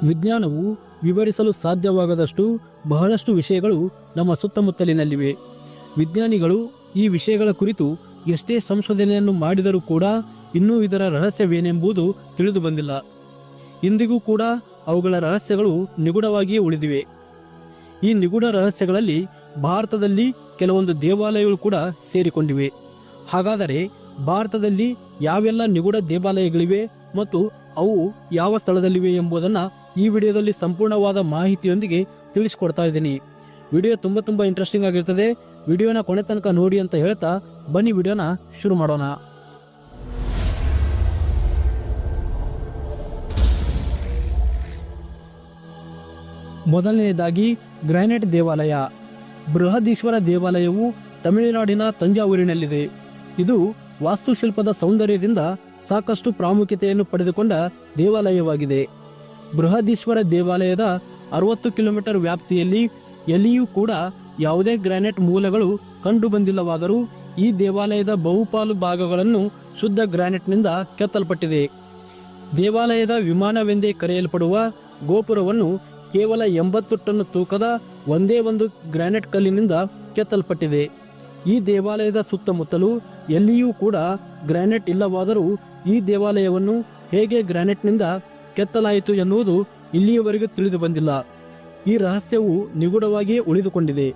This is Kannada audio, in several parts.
ವಿಜ್ಞಾನವು ವಿವರಿಸಲು ಸಾಧ್ಯವಾಗದಷ್ಟು ಬಹಳಷ್ಟು ವಿಷಯಗಳು ನಮ್ಮ ಸುತ್ತಮುತ್ತಲಿನಲ್ಲಿವೆ. ವಿಜ್ಞಾನಿಗಳು ಈ ವಿಷಯಗಳ ಕುರಿತು ಎಷ್ಟೇ ಸಂಶೋಧನೆಯನ್ನು ಮಾಡಿದರೂ ಕೂಡ ಇನ್ನೂ ಇದರ ರಹಸ್ಯವೇನೆಂಬುದು ತಿಳಿದು ಬಂದಿಲ್ಲ. ಇಂದಿಗೂ ಕೂಡ ಅವುಗಳ ರಹಸ್ಯಗಳು ನಿಗೂಢವಾಗಿಯೇ ಉಳಿದಿವೆ. ಈ ನಿಗೂಢ ರಹಸ್ಯಗಳಲ್ಲಿ ಭಾರತದಲ್ಲಿ ಕೆಲವೊಂದು ದೇವಾಲಯಗಳು ಕೂಡ ಸೇರಿಕೊಂಡಿವೆ. ಹಾಗಾದರೆ ಭಾರತದಲ್ಲಿ ಯಾವೆಲ್ಲ ನಿಗೂಢ ದೇವಾಲಯಗಳಿವೆ ಮತ್ತು ಅವು ಯಾವ ಸ್ಥಳದಲ್ಲಿವೆ ಎಂಬುದನ್ನು ಈ ವಿಡಿಯೋದಲ್ಲಿ ಸಂಪೂರ್ಣವಾದ ಮಾಹಿತಿಯೊಂದಿಗೆ ತಿಳಿಸ್ಕೊಡ್ತಾ ಇದ್ದೀನಿ. ವಿಡಿಯೋ ತುಂಬ ಇಂಟ್ರೆಸ್ಟಿಂಗ್ ಆಗಿರ್ತದೆ. ವಿಡಿಯೋನ ಕೊನೆ ತನಕ ನೋಡಿ ಅಂತ ಹೇಳ್ತಾ ಬನ್ನಿ ವಿಡಿಯೋನ ಶುರು ಮಾಡೋಣ. ಮೊದಲನೆಯದಾಗಿ ಗ್ರಾನೈಟ್ ದೇವಾಲಯ. ಬೃಹದೀಶ್ವರ ದೇವಾಲಯವು ತಮಿಳುನಾಡಿನ ತಂಜಾವೂರಿನಲ್ಲಿದೆ. ಇದು ವಾಸ್ತುಶಿಲ್ಪದ ಸೌಂದರ್ಯದಿಂದ ಸಾಕಷ್ಟು ಪ್ರಾಮುಖ್ಯತೆಯನ್ನು ಪಡೆದುಕೊಂಡ ದೇವಾಲಯವಾಗಿದೆ. ಬೃಹದೀಶ್ವರ ದೇವಾಲಯದ 60 ಕಿಲೋಮೀಟರ್ ವ್ಯಾಪ್ತಿಯಲ್ಲಿ ಎಲ್ಲಿಯೂ ಕೂಡ ಯಾವುದೇ ಗ್ರಾನೈಟ್ ಮೂಲಗಳು ಕಂಡು ಬಂದಿಲ್ಲವಾದರೂ ಈ ದೇವಾಲಯದ ಬಹುಪಾಲು ಭಾಗಗಳನ್ನು ಶುದ್ಧ ಗ್ರಾನೈಟ್ನಿಂದ ಕೆತ್ತಲ್ಪಟ್ಟಿದೆ. ದೇವಾಲಯದ ವಿಮಾನವೆಂದೇ ಕರೆಯಲ್ಪಡುವ ಗೋಪುರವನ್ನು ಕೇವಲ 80 ಟನ್ ತೂಕದ ಒಂದೇ ಒಂದು ಗ್ರಾನೈಟ್ ಕಲ್ಲಿನಿಂದ ಕೆತ್ತಲ್ಪಟ್ಟಿದೆ. ಈ ದೇವಾಲಯದ ಸುತ್ತಮುತ್ತಲೂ ಎಲ್ಲಿಯೂ ಕೂಡ ಗ್ರಾನೈಟ್ ಇಲ್ಲವಾದರೂ ಈ ದೇವಾಲಯವನ್ನು ಹೇಗೆ ಗ್ರಾನೈಟ್ನಿಂದ ಕೆತ್ತಲಾಯಿತು ಎನ್ನುವುದು ಇಲ್ಲಿಯವರೆಗೂ ತಿಳಿದು ಬಂದಿಲ್ಲ. ಈ ರಹಸ್ಯವು ನಿಗೂಢವಾಗಿಯೇ ಉಳಿದುಕೊಂಡಿದೆ.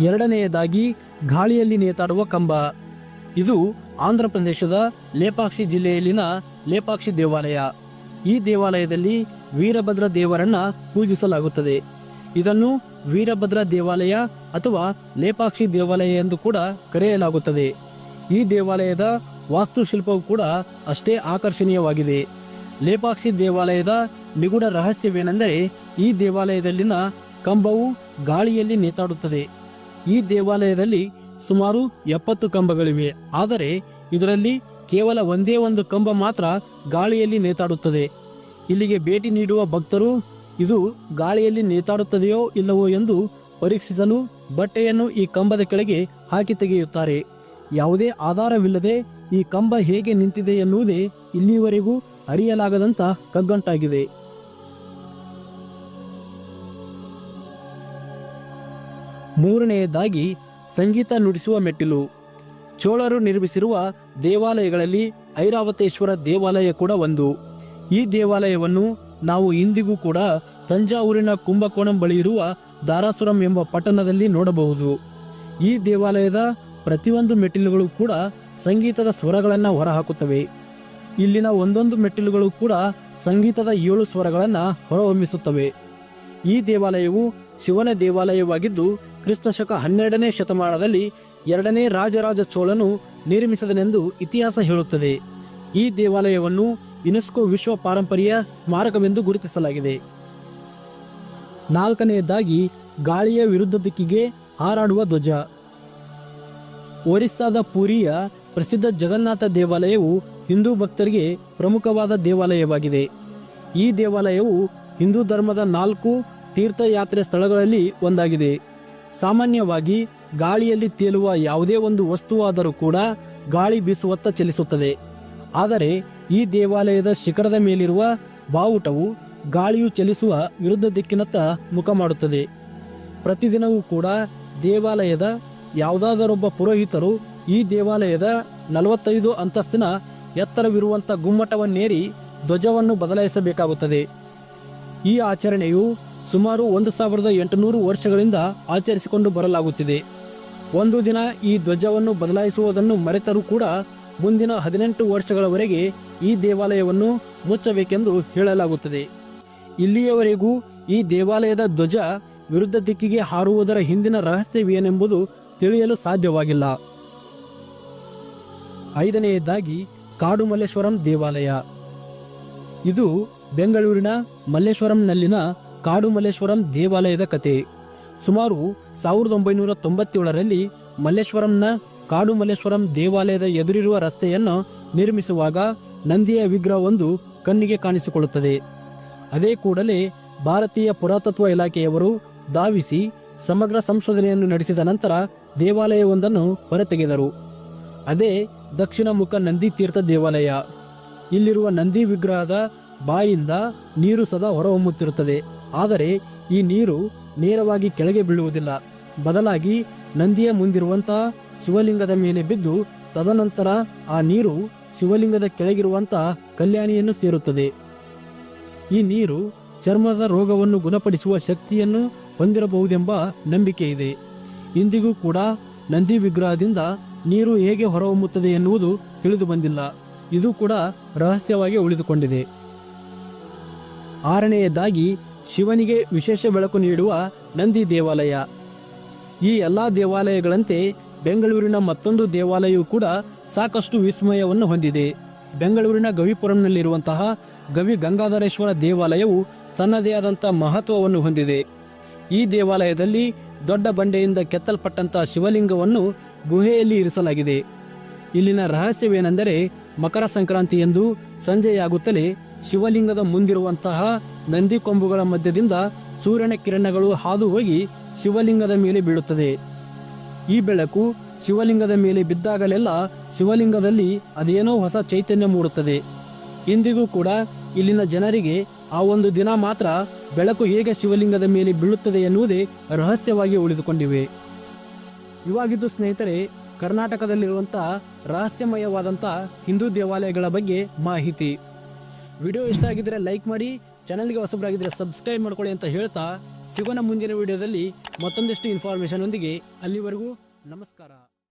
ಎರಡನೆಯದಾಗಿ ಗಾಳಿಯಲ್ಲಿ ನೇತಾಡುವ ಕಂಬ. ಇದು ಆಂಧ್ರ ಪ್ರದೇಶದ ಲೇಪಾಕ್ಷಿ ಜಿಲ್ಲೆಯಲ್ಲಿನ ಲೇಪಾಕ್ಷಿ ದೇವಾಲಯ. ಈ ದೇವಾಲಯದಲ್ಲಿ ವೀರಭದ್ರ ದೇವರನ್ನ ಪೂಜಿಸಲಾಗುತ್ತದೆ. ಇದನ್ನು ವೀರಭದ್ರ ದೇವಾಲಯ ಅಥವಾ ಲೇಪಾಕ್ಷಿ ದೇವಾಲಯ ಎಂದು ಕೂಡ ಕರೆಯಲಾಗುತ್ತದೆ. ಈ ದೇವಾಲಯದ ವಾಸ್ತುಶಿಲ್ಪವು ಕೂಡ ಅಷ್ಟೇ ಆಕರ್ಷಣೀಯವಾಗಿದೆ. ಲೇಪಾಕ್ಷಿ ದೇವಾಲಯದ ನಿಗೂಢ ರಹಸ್ಯವೇನೆಂದರೆ ಈ ದೇವಾಲಯದಲ್ಲಿನ ಕಂಬವು ಗಾಳಿಯಲ್ಲಿ ನೇತಾಡುತ್ತದೆ. ಈ ದೇವಾಲಯದಲ್ಲಿ ಸುಮಾರು 70 ಕಂಬಗಳಿವೆ. ಆದರೆ ಇದರಲ್ಲಿ ಕೇವಲ ಒಂದೇ ಒಂದು ಕಂಬ ಮಾತ್ರ ಗಾಳಿಯಲ್ಲಿ ನೇತಾಡುತ್ತದೆ. ಇಲ್ಲಿಗೆ ಭೇಟಿ ನೀಡುವ ಭಕ್ತರು ಇದು ಗಾಳಿಯಲ್ಲಿ ನೇತಾಡುತ್ತದೆಯೋ ಇಲ್ಲವೋ ಎಂದು ಪರೀಕ್ಷಿಸಲು ಬಟ್ಟೆಯನ್ನು ಈ ಕಂಬದ ಕೆಳಗೆ ಹಾಕಿ ತೆಗೆಯುತ್ತಾರೆ. ಯಾವುದೇ ಆಧಾರವಿಲ್ಲದೆ ಈ ಕಂಬ ಹೇಗೆ ನಿಂತಿದೆ ಎನ್ನುವುದೇ ಇಲ್ಲಿಯವರೆಗೂ ಅರಿಯಲಾಗದಂತ ಕಗ್ಗಂಟಾಗಿದೆ. ಮೂರನೆಯದಾಗಿ ಸಂಗೀತ ನುಡಿಸುವ ಮೆಟ್ಟಿಲು. ಚೋಳರು ನಿರ್ಮಿಸಿರುವ ದೇವಾಲಯಗಳಲ್ಲಿ ಐರಾವತೇಶ್ವರ ದೇವಾಲಯ ಕೂಡ ಒಂದು. ಈ ದೇವಾಲಯವನ್ನು ನಾವು ಇಂದಿಗೂ ಕೂಡ ತಂಜಾವೂರಿನ ಕುಂಭಕೋಣಂ ಬಳಿ ಇರುವ ದಾರಾಸುರಂ ಎಂಬ ಪಟ್ಟಣದಲ್ಲಿ ನೋಡಬಹುದು. ಈ ದೇವಾಲಯದ ಪ್ರತಿಯೊಂದು ಮೆಟ್ಟಿಲುಗಳು ಕೂಡ ಸಂಗೀತದ ಸ್ವರಗಳನ್ನು ಹೊರಹಾಕುತ್ತವೆ. ಇಲ್ಲಿನ ಒಂದೊಂದು ಮೆಟ್ಟಿಲುಗಳು ಕೂಡ ಸಂಗೀತದ 7 ಸ್ವರಗಳನ್ನು ಹೊರಹೊಮ್ಮಿಸುತ್ತವೆ. ಈ ದೇವಾಲಯವು ಶಿವನ ದೇವಾಲಯವಾಗಿದ್ದು ಕ್ರಿಸ್ತಶಕ 12ನೇ ಶತಮಾನದಲ್ಲಿ 2ನೇ ರಾಜರಾಜ ಚೋಳನು ನಿರ್ಮಿಸಿದನೆಂದು ಇತಿಹಾಸ ಹೇಳುತ್ತದೆ. ಈ ದೇವಾಲಯವನ್ನು ಯುನೆಸ್ಕೋ ವಿಶ್ವ ಪಾರಂಪರ್ಯ ಸ್ಮಾರಕವೆಂದು ಗುರುತಿಸಲಾಗಿದೆ. ನಾಲ್ಕನೆಯದಾಗಿ ಗಾಳಿಯ ವಿರುದ್ಧ ದಿಕ್ಕಿಗೆ ಹಾರಾಡುವ ಧ್ವಜ. ಒರಿಸ್ಸಾದ ಪುರಿಯ ಪ್ರಸಿದ್ಧ ಜಗನ್ನಾಥ ದೇವಾಲಯವು ಹಿಂದೂ ಭಕ್ತರಿಗೆ ಪ್ರಮುಖವಾದ ದೇವಾಲಯವಾಗಿದೆ. ಈ ದೇವಾಲಯವು ಹಿಂದೂ ಧರ್ಮದ 4 ತೀರ್ಥಯಾತ್ರೆ ಸ್ಥಳಗಳಲ್ಲಿ ಒಂದಾಗಿದೆ. ಸಾಮಾನ್ಯವಾಗಿ ಗಾಳಿಯಲ್ಲಿ ತೇಲುವ ಯಾವುದೇ ಒಂದು ವಸ್ತುವಾದರೂ ಕೂಡ ಗಾಳಿ ಬೀಸುವತ್ತ ಚಲಿಸುತ್ತದೆ. ಆದರೆ ಈ ದೇವಾಲಯದ ಶಿಖರದ ಮೇಲಿರುವ ಬಾವುಟವು ಗಾಳಿಯು ಚಲಿಸುವ ವಿರುದ್ಧ ದಿಕ್ಕಿನತ್ತ ಮುಖ ಮಾಡುತ್ತದೆ. ಪ್ರತಿದಿನವೂ ಕೂಡ ದೇವಾಲಯದ ಯಾವುದಾದರೊಬ್ಬ ಪುರೋಹಿತರು ಈ ದೇವಾಲಯದ 45 ಅಂತಸ್ತಿನ ಎತ್ತರವಿರುವಂಥ ಗುಮ್ಮಟವನ್ನೇರಿ ಧ್ವಜವನ್ನು ಬದಲಾಯಿಸಬೇಕಾಗುತ್ತದೆ. ಈ ಆಚರಣೆಯು ಸುಮಾರು 1800 ವರ್ಷಗಳಿಂದ ಆಚರಿಸಿಕೊಂಡು ಬರಲಾಗುತ್ತಿದೆ. ಒಂದು ದಿನ ಈ ಧ್ವಜವನ್ನು ಬದಲಾಯಿಸುವುದನ್ನು ಮರೆತರೂ ಕೂಡ ಮುಂದಿನ 18 ವರ್ಷಗಳವರೆಗೆ ಈ ದೇವಾಲಯವನ್ನು ಮುಚ್ಚಬೇಕೆಂದು ಹೇಳಲಾಗುತ್ತದೆ. ಇಲ್ಲಿಯವರೆಗೂ ಈ ದೇವಾಲಯದ ಧ್ವಜ ವಿರುದ್ಧ ದಿಕ್ಕಿಗೆ ಹಾರುವುದರ ಹಿಂದಿನ ರಹಸ್ಯವೇನೆಂಬುದು ತಿಳಿಯಲು ಸಾಧ್ಯವಾಗಿಲ್ಲ. ಐದನೆಯದಾಗಿ ಕಾಡು ಮಲ್ಲೇಶ್ವರಂ ದೇವಾಲಯ. ಇದು ಬೆಂಗಳೂರಿನ ಮಲ್ಲೇಶ್ವರಂನಲ್ಲಿನ ಕಾಡು ಮಲ್ಲೇಶ್ವರಂ ದೇವಾಲಯದ ಕತೆ. ಸುಮಾರು 1997ರಲ್ಲಿ ಮಲ್ಲೇಶ್ವರಂನ ಕಾಡು ಮಲ್ಲೇಶ್ವರಂ ದೇವಾಲಯದ ಎದುರಿರುವ ರಸ್ತೆಯನ್ನು ನಿರ್ಮಿಸುವಾಗ ನಂದಿಯ ವಿಗ್ರಹವೊಂದು ಕಣ್ಣಿಗೆ ಕಾಣಿಸಿಕೊಳ್ಳುತ್ತದೆ. ಅದೇ ಕೂಡಲೇ ಭಾರತೀಯ ಪುರಾತತ್ವ ಇಲಾಖೆಯವರು ಧಾವಿಸಿ ಸಮಗ್ರ ಸಂಶೋಧನೆಯನ್ನು ನಡೆಸಿದ ನಂತರ ದೇವಾಲಯವೊಂದನ್ನು ಹೊರತೆಗೆದರು. ಅದೇ ದಕ್ಷಿಣ ಮುಖ ನಂದಿ ತೀರ್ಥ ದೇವಾಲಯ. ಇಲ್ಲಿರುವ ನಂದಿ ವಿಗ್ರಹದ ಬಾಯಿಂದ ನೀರು ಸದಾ ಹೊರಹೊಮ್ಮುತ್ತಿರುತ್ತದೆ. ಆದರೆ ಈ ನೀರು ನೇರವಾಗಿ ಕೆಳಗೆ ಬೀಳುವುದಿಲ್ಲ. ಬದಲಾಗಿ ನಂದಿಯ ಮುಂದಿರುವಂತಹ ಶಿವಲಿಂಗದ ಮೇಲೆ ಬಿದ್ದು ತದನಂತರ ಆ ನೀರು ಶಿವಲಿಂಗದ ಕೆಳಗಿರುವಂತಹ ಕಲ್ಯಾಣಿಯನ್ನು ಸೇರುತ್ತದೆ. ಈ ನೀರು ಚರ್ಮದ ರೋಗವನ್ನು ಗುಣಪಡಿಸುವ ಶಕ್ತಿಯನ್ನು ಹೊಂದಿರಬಹುದೆಂಬ ನಂಬಿಕೆ ಇದೆ. ಇಂದಿಗೂ ಕೂಡ ನಂದಿ ವಿಗ್ರಹದಿಂದ ನೀರು ಹೇಗೆ ಹೊರಹೊಮ್ಮುತ್ತದೆ ಎನ್ನುವುದು ತಿಳಿದು ಬಂದಿಲ್ಲ. ಇದು ಕೂಡ ರಹಸ್ಯವಾಗಿ ಉಳಿದುಕೊಂಡಿದೆ. ಆರನೆಯದಾಗಿ ಶಿವನಿಗೆ ವಿಶೇಷ ಬೆಳಕು ನೀಡುವ ನಂದಿ ದೇವಾಲಯ. ಈ ಎಲ್ಲ ದೇವಾಲಯಗಳಂತೆ ಬೆಂಗಳೂರಿನ ಮತ್ತೊಂದು ದೇವಾಲಯವು ಕೂಡ ಸಾಕಷ್ಟು ವಿಸ್ಮಯವನ್ನು ಹೊಂದಿದೆ. ಬೆಂಗಳೂರಿನ ಗವಿಪುರಂನಲ್ಲಿರುವಂತಹ ಗವಿ ಗಂಗಾಧರೇಶ್ವರ ದೇವಾಲಯವು ತನ್ನದೇ ಆದಂಥ ಮಹತ್ವವನ್ನು ಹೊಂದಿದೆ. ಈ ದೇವಾಲಯದಲ್ಲಿ ದೊಡ್ಡ ಬಂಡೆಯಿಂದ ಕೆತ್ತಲ್ಪಟ್ಟಂತಹ ಶಿವಲಿಂಗವನ್ನು ಗುಹೆಯಲ್ಲಿ ಇರಿಸಲಾಗಿದೆ. ಇಲ್ಲಿನ ರಹಸ್ಯವೇನೆಂದರೆ ಮಕರ ಸಂಕ್ರಾಂತಿಯಂದು ಸಂಜೆಯಾಗುತ್ತಲೇ ಶಿವಲಿಂಗದ ಮುಂದಿರುವಂತಹ ನಂದಿ ಕೊಂಬುಗಳ ಮಧ್ಯದಿಂದ ಸೂರ್ಯನ ಕಿರಣಗಳು ಹಾದು ಹೋಗಿ ಶಿವಲಿಂಗದ ಮೇಲೆ ಬೀಳುತ್ತದೆ. ಈ ಬೆಳಕು ಶಿವಲಿಂಗದ ಮೇಲೆ ಬಿದ್ದಾಗಲೆಲ್ಲ ಶಿವಲಿಂಗದಲ್ಲಿ ಅದೇನೋ ಹೊಸ ಚೈತನ್ಯ ಮೂಡುತ್ತದೆ. ಇಂದಿಗೂ ಕೂಡ ಇಲ್ಲಿನ ಜನರಿಗೆ ಆ ಒಂದು ದಿನ ಮಾತ್ರ ಬೆಳಕು ಹೇಗೆ ಶಿವಲಿಂಗದ ಮೇಲೆ ಬೀಳುತ್ತದೆ ಎನ್ನುವುದೇ ರಹಸ್ಯವಾಗಿ ಉಳಿದುಕೊಂಡಿವೆ. ಇವಾಗಿದ್ದು ಸ್ನೇಹಿತರೆ, ಕರ್ನಾಟಕದಲ್ಲಿರುವಂಥ ರಹಸ್ಯಮಯವಾದಂಥ ಹಿಂದೂ ದೇವಾಲಯಗಳ ಬಗ್ಗೆ ಮಾಹಿತಿ. ವಿಡಿಯೋ ಇಷ್ಟ ಆಗಿದ್ರೆ ಲೈಕ್ ಮಾಡಿ, ಚಾನಲ್ಗೆ ಹೊಸಬರಾಗಿದ್ದರೆ ಸಬ್ಸ್ಕ್ರೈಬ್ ಮಾಡ್ಕೊಳ್ಳಿ ಅಂತ ಹೇಳ್ತಾ ಸಿಗೋಣ ಮುಂದಿನ ವಿಡಿಯೋದಲ್ಲಿ ಮತ್ತೊಂದಿಷ್ಟು ಇನ್ಫಾರ್ಮೇಷನ್ ಒಂದಿಗೆ. ಅಲ್ಲಿವರೆಗೂ ನಮಸ್ಕಾರ.